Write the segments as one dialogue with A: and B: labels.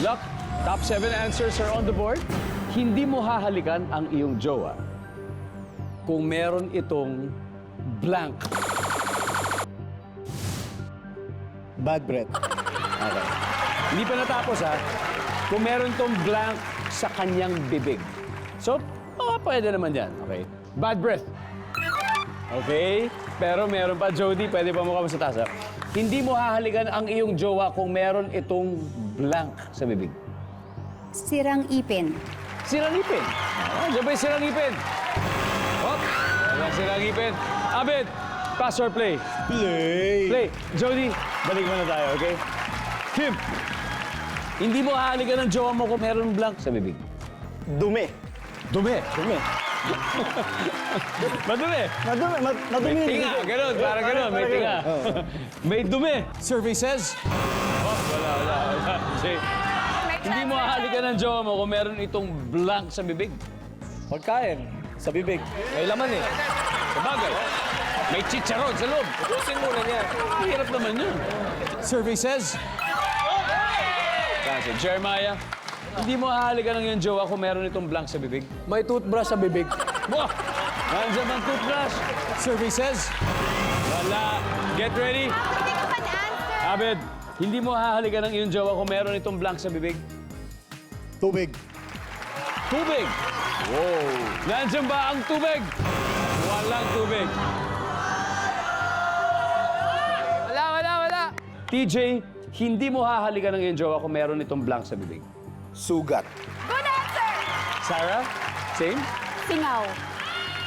A: luck. Top 7 answers are on the board. Hindi mo hahalikan ang iyong jowa kung meron itong blank.
B: Bad breath.
A: Okay. Hindi pa natapos, ha? Kung meron itong blank sa kanyang bibig. So, pwede naman yan. Okay. Bad breath. Okay. Pero meron pa, Jody, pwede pa mo sa taas, ha? Hindi mo hahalikan ang iyong jowa kung meron itong blank sa bibig.
C: Sirang ipin.
A: Sirang ipin. Diyan ba yung sirang ipin? Hop. Ayan, sirang ipin. Abed, pass or play?
B: Play.
A: Play. Jody, balik muna tayo, okay? Kim, hindi mo hahalikan ng jowa mo kung meron blank sa bibig.
B: Dumi.
A: Dumi.
B: Dumi.
A: Madumi.
B: Madumi. Madumi.
A: May tinga, ganun, parang ganun, may tinga.
B: Oo.
A: May dumi. Survey says? Oh, wala. Say, hindi mo hahalikan ng jowa mo kung meron itong blank sa bibig.
B: Pagkain. Sa bibig.
A: May laman eh. Sabagay. May chicharon sa loob. Pusin muna niya. Hirap naman yun. Survey says? Kasi Jeremiah, hindi mo hahalikan ng iyong jowa kung meron itong blank sa bibig.
B: May toothbrush sa bibig.
A: Wow! Nandiyan bang toothbrush? Survey says? Wala. Get ready.
C: Hindi ko pa na-answer.
A: Abed, hindi mo hahalikan ng iyong jowa kung meron itong blank sa bibig.
B: Tubig.
A: Tubig. Wow. Nandiyan ba ang tubig? Walang tubig. Wala. TJ, hindi mo hahalikan ng iyong jowa kung meron itong blank sa bibig.
B: Sugat.
C: Good answer!
A: Sarah, same?
C: Singaw.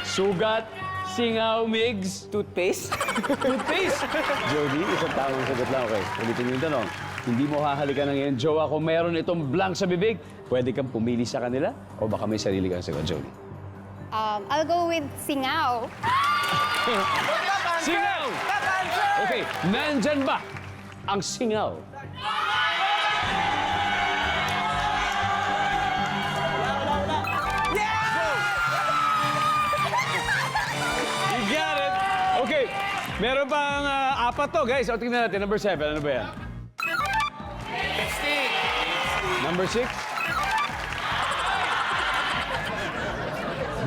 A: Sugat, singaw, migs.
B: Toothpaste.
A: Toothpaste! Jody, isang tamang sagot lang, okay? Ulitin mo yung tanong. Hindi mo hahalikan ng iyong jowa kung meron itong blank sa bibig. Pwede kang pumili sa kanila o baka may sarili kang sagot, Jody.
C: I'll go with singaw.
A: Singaw! Okay, nandyan ba ang singaw? You got it! Okay, meron pang apat to, guys. O, tingnan natin. Number 7, ano ba yan? Number 6?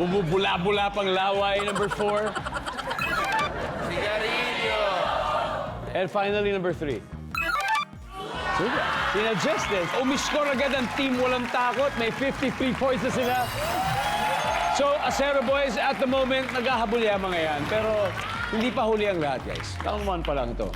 A: Bumubula-bula pang laway. Number 4? Sigarilyo. And finally, number 3. Super. Sinadjust this. Umiscore agad ang team walang takot. May 53 points na sila. So, Acero Boys, at the moment, naghahabol yung mga yan. Pero hindi pa huli ang lahat, guys. Round 1 pa lang ito.